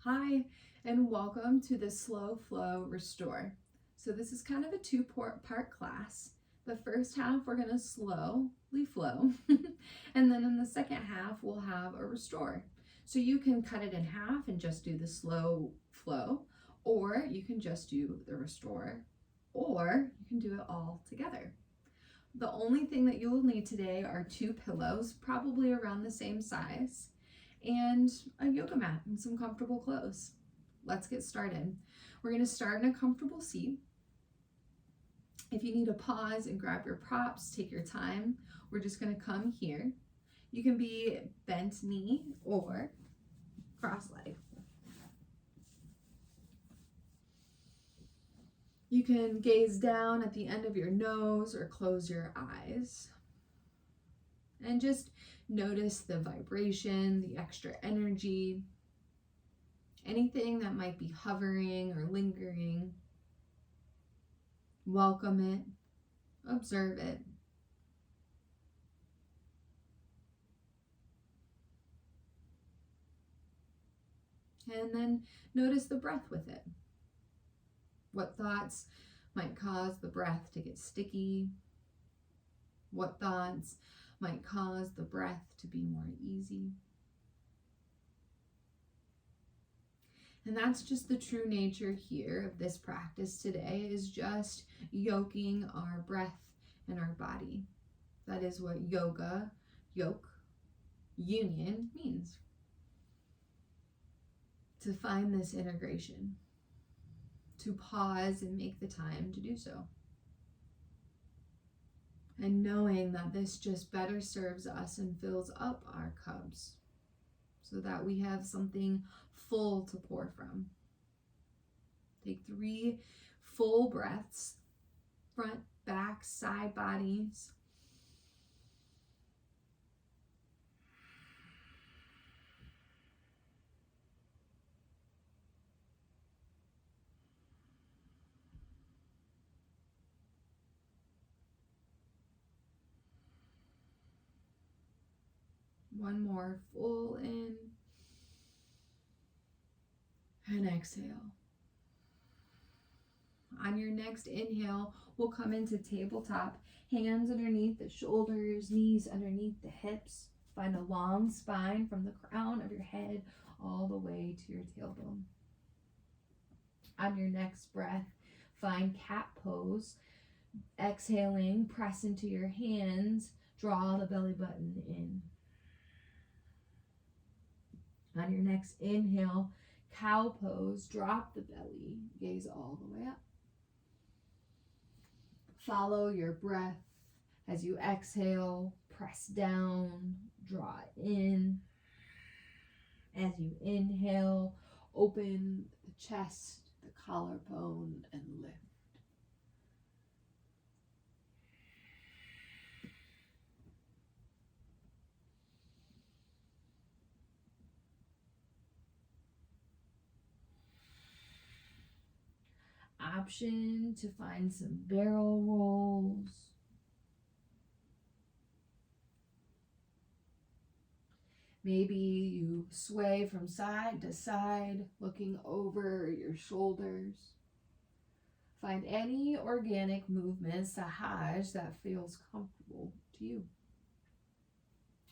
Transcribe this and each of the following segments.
Hi, and welcome to the Slow Flow Restore. So this is kind of a two-part class. The first half, we're going to slowly flow. And then in the second half, we'll have a restore. So you can cut it in half and just do the slow flow, or you can just do the restore, or you can do it all together. The only thing that you will need today are 2 pillows, probably around the same size, and a yoga mat and some comfortable clothes. Let's get started. We're going to start in a comfortable seat. If you need to pause and grab your props, take your time. We're just going to come here. You can be bent knee or cross-legged. You can gaze down at the end of your nose or close your eyes. And just notice the vibration, the extra energy, anything that might be hovering or lingering. Welcome it, observe it. And then notice the breath with it. What thoughts might cause the breath to get sticky? What thoughts might cause the breath to be more easy? And that's just the true nature here of this practice today, is just yoking our breath and our body. That is what yoga, yoke, union means. To find this integration, to pause and make the time to do so. And knowing that this just better serves us and fills up our cups so that we have something full to pour from. Take 3 full breaths, front, back, side bodies. One more full in and exhale. On your next inhale, we'll come into tabletop, hands underneath the shoulders, knees underneath the hips. Find a long spine from the crown of your head all the way to your tailbone. On your next breath, find cat pose. Exhaling, press into your hands, draw the belly button in. On your next inhale, cow pose, drop the belly, gaze all the way up. Follow your breath as you exhale, press down, draw in. As you inhale, open the chest, the collarbone, and lift. Option to find some barrel rolls. Maybe you sway from side to side, looking over your shoulders. Find any organic movement, sahaj, that feels comfortable to you.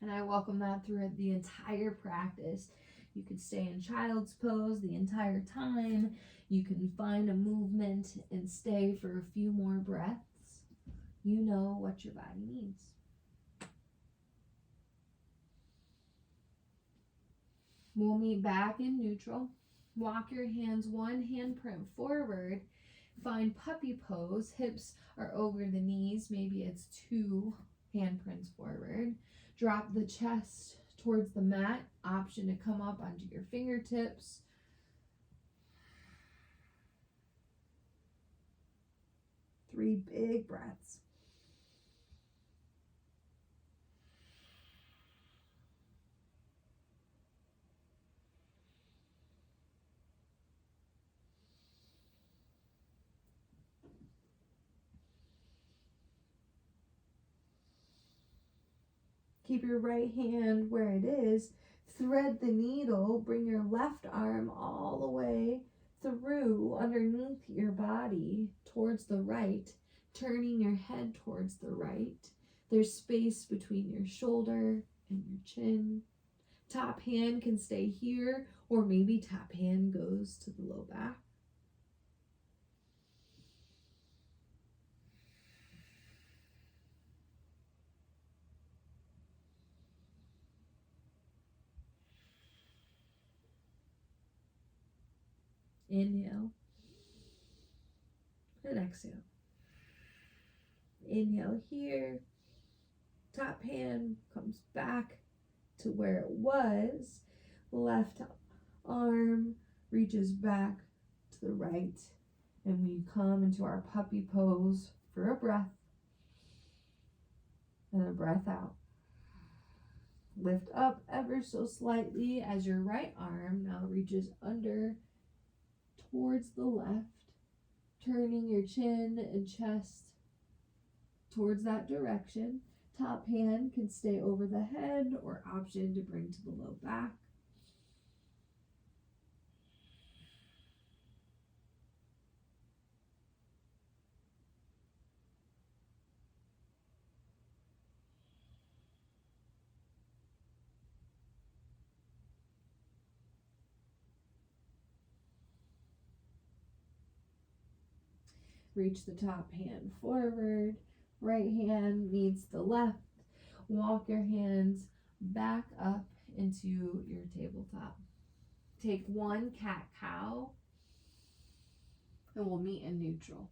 And I welcome that through the entire practice. You could stay in child's pose the entire time. You can find a movement and stay for a few more breaths. You know what your body needs. We'll meet back in neutral. Walk your hands 1 handprint forward. Find puppy pose. Hips are over the knees. Maybe it's 2 handprints forward. Drop the chest towards the mat. Option to come up onto your fingertips. Three big breaths. Keep your right hand where it is. thread the needle, bring your left arm all the way through underneath your body towards the right, turning your head towards the right. There's space between your shoulder and your chin. Top hand can stay here, or maybe top hand goes to the low back. Inhale and exhale. Inhale here. Top hand comes back to where it was. Left arm reaches back to the right. And we come into our puppy pose for a breath. And a breath out. Lift up ever so slightly as your right arm now reaches under towards the left, turning your chin and chest towards that direction. Top hand can stay over the head or option to bring to the low back. Reach the top hand forward. Right hand meets the left. Walk your hands back up into your tabletop. Take one cat-cow and we'll meet in neutral.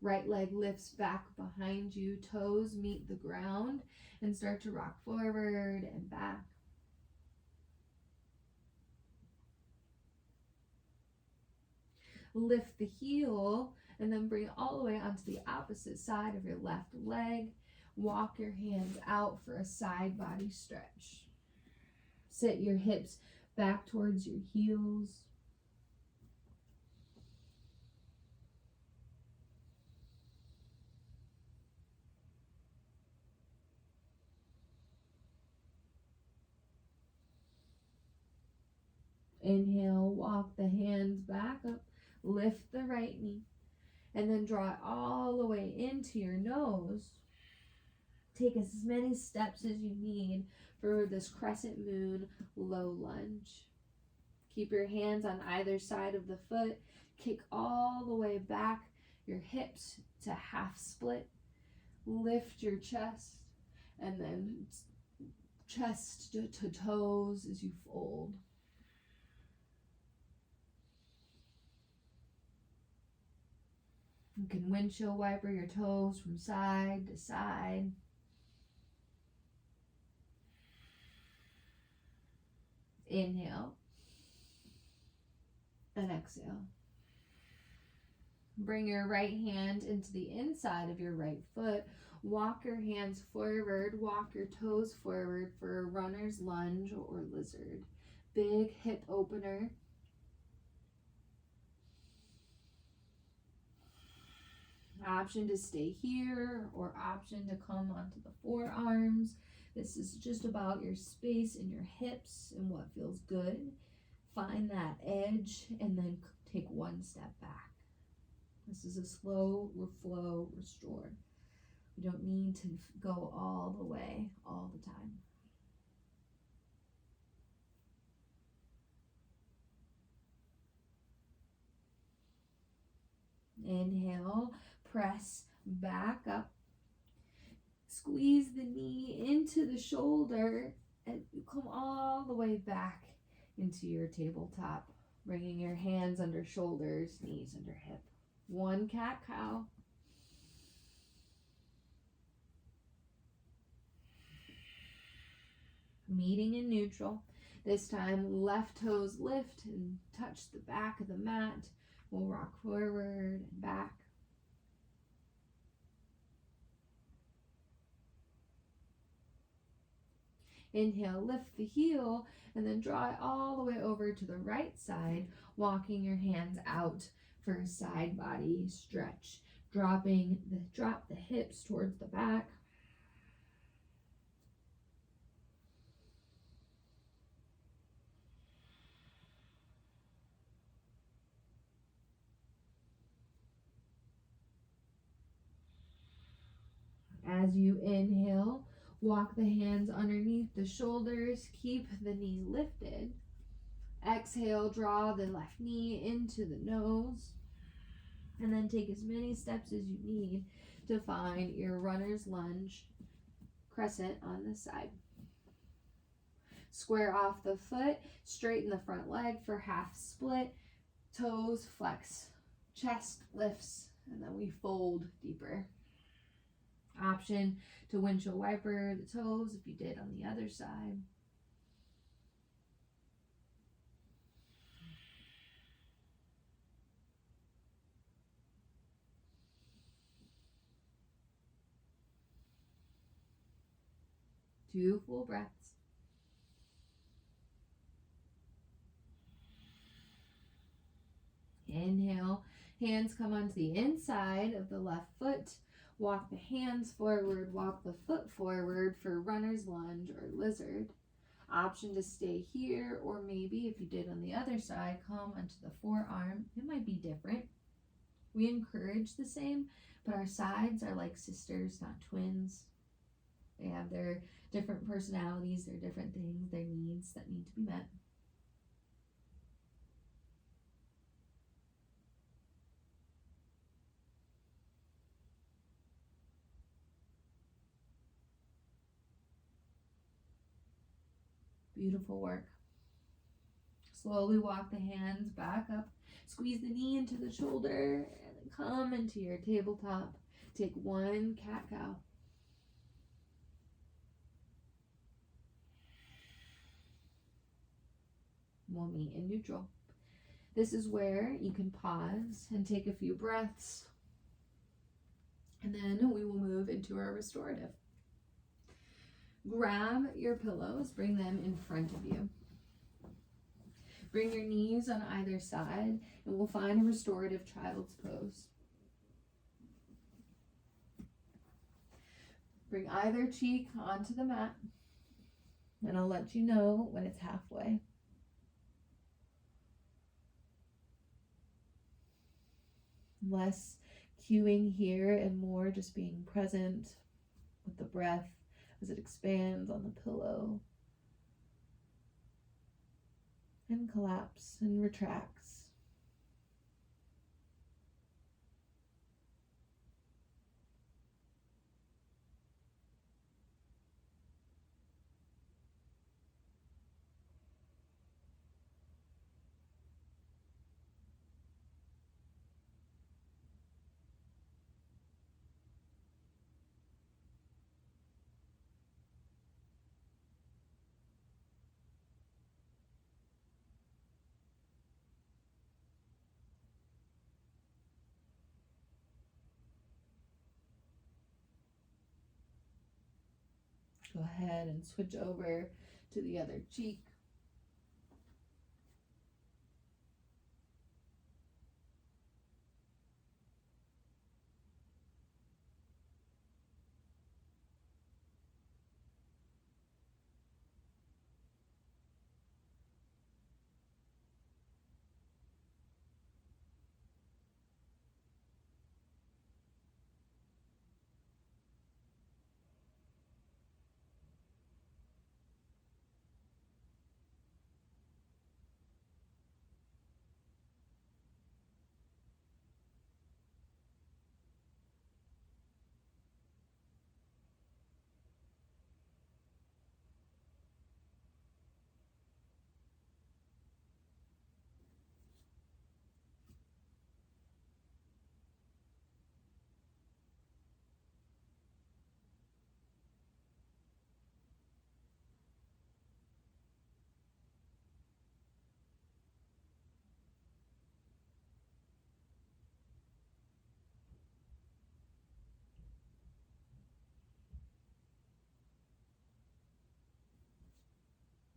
Right leg lifts back behind you. Toes meet the ground and start to rock forward and back. Lift the heel and then bring it all the way onto the opposite side of your left leg. Walk your hands out for a side body stretch. Sit your hips back towards your heels. Inhale, walk the hands back up. Lift the right knee and then draw it all the way into your nose. Take as many steps as you need for this crescent moon low lunge. Keep your hands on either side of the foot. Kick all the way back your hips to half split. Lift your chest and then chest to toes as you fold. You can windshield wiper your toes from side to side. Inhale and exhale. Bring your right hand into the inside of your right foot. Walk your hands forward. Walk your toes forward for a runner's lunge or lizard. Big hip opener. Option to stay here or option to come onto the forearms. This is just about your space in your hips and what feels good. Find that edge and then take one step back. This is a slow flow restore. We don't need to go all the way all the time. Inhale, press back up. Squeeze the knee into the shoulder and you come all the way back into your tabletop, bringing your hands under shoulders, knees under hip. One cat-cow. Meeting in neutral. This time, left toes lift and touch the back of the mat. We'll rock forward and back. Inhale, lift the heel, and then draw it all the way over to the right side, walking your hands out for a side body stretch. Drop the hips towards the back. As you inhale, walk the hands underneath the shoulders. Keep the knee lifted. Exhale, draw the left knee into the nose. And then take as many steps as you need to find your runner's lunge crescent on the side. Square off the foot, straighten the front leg for half split. Toes flex, chest lifts, and then we fold deeper. Option to windshield wiper the toes if you did on the other side. Two full breaths. Inhale, hands come onto the inside of the left foot. Walk the hands forward, walk the foot forward for runner's lunge or lizard. Option to stay here, or maybe if you did on the other side, come onto the forearm. It might be different. We encourage the same, but our sides are like sisters, not twins. They have their different personalities, their different things, their needs that need to be met. Beautiful work. Slowly walk the hands back up. Squeeze the knee into the shoulder and then come into your tabletop. Take one cat-cow. We'll meet in neutral. This is where you can pause and take a few breaths. And then we will move into our restorative. Grab your pillows, bring them in front of you. Bring your knees on either side, and we'll find a restorative child's pose. Bring either cheek onto the mat, and I'll let you know when it's halfway. Less cueing here and more just being present with the breath as it expands on the pillow and collapse and retracts. Go ahead and switch over to the other cheek.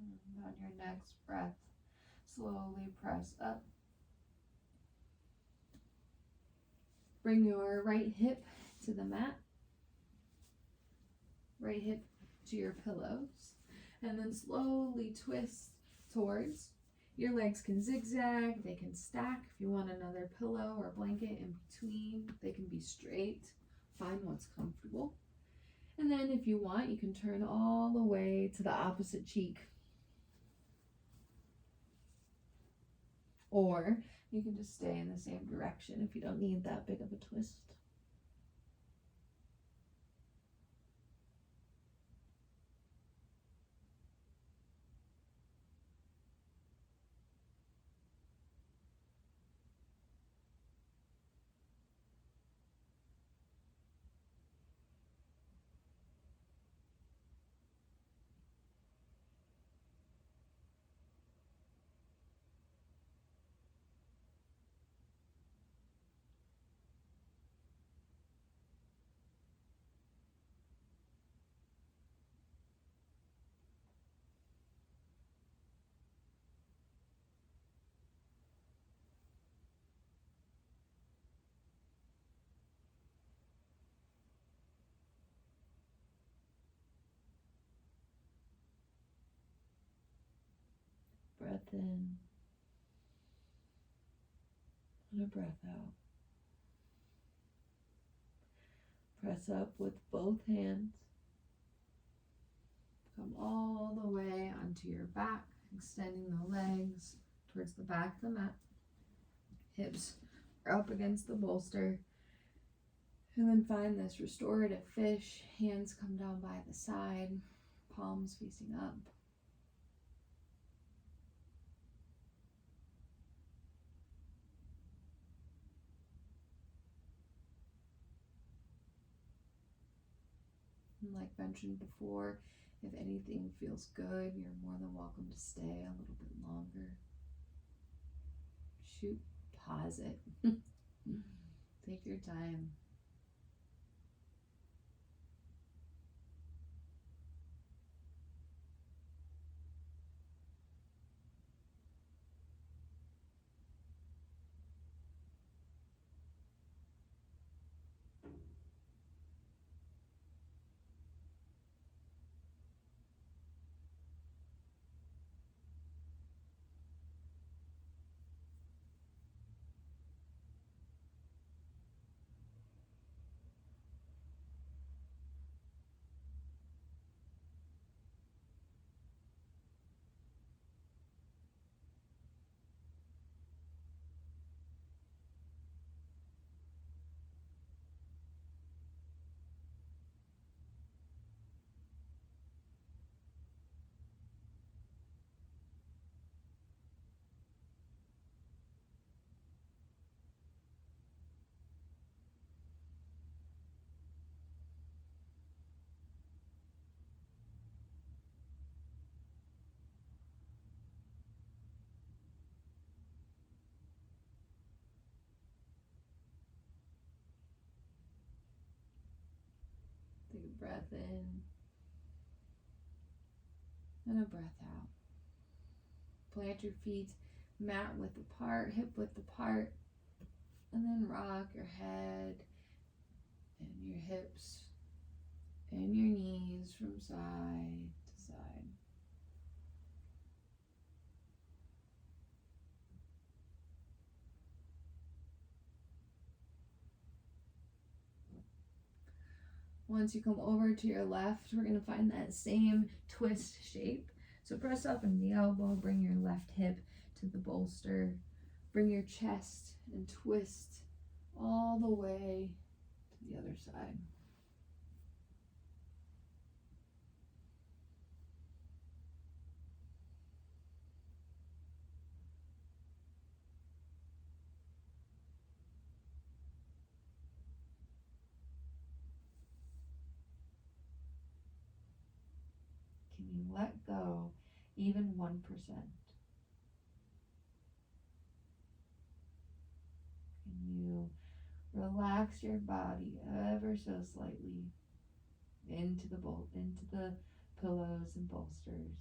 And on your next breath, slowly press up. Bring your right hip to the mat, right hip to your pillows, and then slowly twist towards. Your legs can zigzag, they can stack. If you want another pillow or blanket in between, they can be straight. Find what's comfortable. And then if you want, you can turn all the way to the opposite cheek. Or you can just stay in the same direction if you don't need that big of a twist. Breath in and a breath out. Press up with both hands. Come all the way onto your back, extending the legs towards the back of the mat. Hips are up against the bolster. And then find this restorative fish. Hands come down by the side, palms facing up. And like mentioned before, if anything feels good, you're more than welcome to stay a little bit longer. Shoot, pause it. Take your time. Take a breath in and a breath out. Plant your feet mat width apart, hip width apart, and then rock your head and your hips and your knees from side to side. Once you come over to your left, we're going to find that same twist shape. So press up in the elbow, bring your left hip to the bolster, bring your chest and twist all the way to the other side. Can you let go even 1%? Can you relax your body ever so slightly into the pillows and bolsters?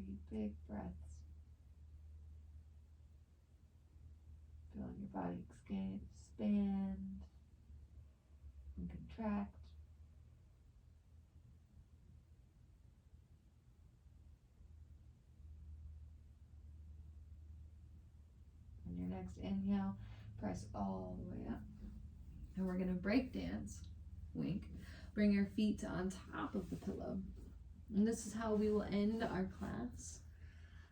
3 big breaths. Feeling your body expand and contract. On your next inhale, press all the way up. And we're going to break dance. Wink. Bring your feet on top of the pillow. And this is how we will end our class.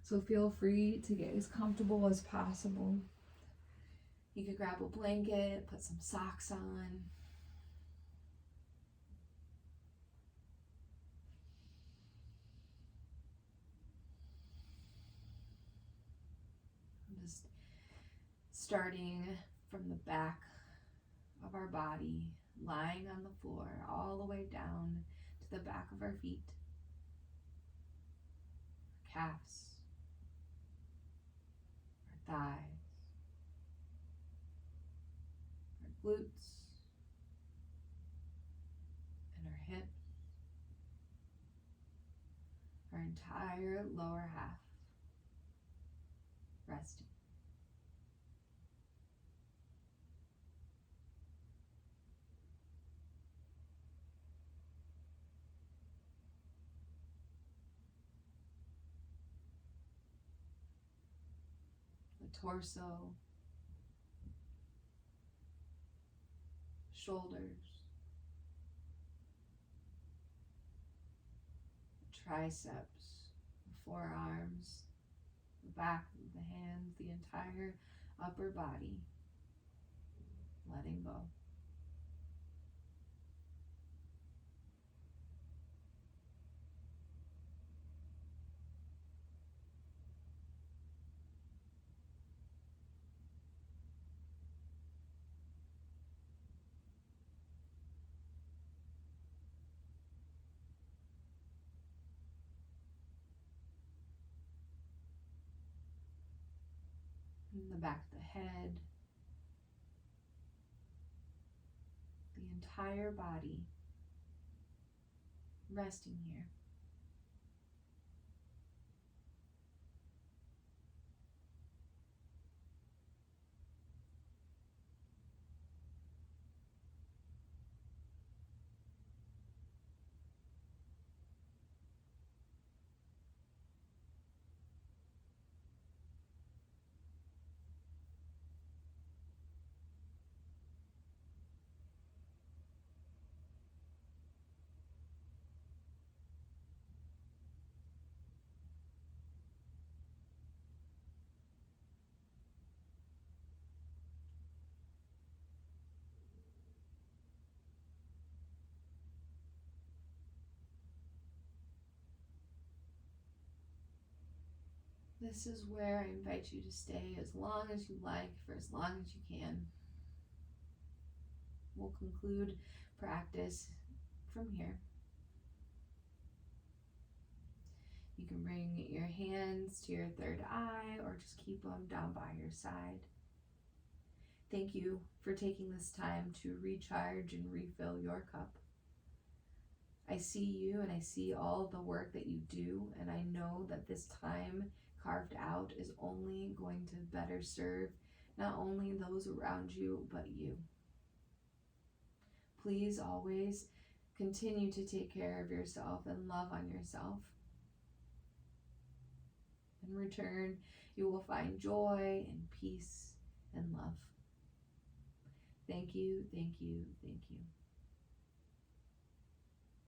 So feel free to get as comfortable as possible. You could grab a blanket, put some socks on. Just starting from the back of our body, lying on the floor, all the way down to the back of our feet, calves, our thighs, our glutes, and our hips, our entire lower half, resting. Torso, shoulders, triceps, the forearms, the back of the hands, the entire upper body, letting go. In the back of the head, the entire body resting here. This is where I invite you to stay as long as you like, for as long as you can. We'll conclude practice from here. You can bring your hands to your third eye or just keep them down by your side. Thank you for taking this time to recharge and refill your cup. I see you and I see all the work that you do, and I know that this time carved out is only going to better serve not only those around you, but you. Please always continue to take care of yourself and love on yourself. In return, you will find joy and peace and love. Thank you, thank you, thank you.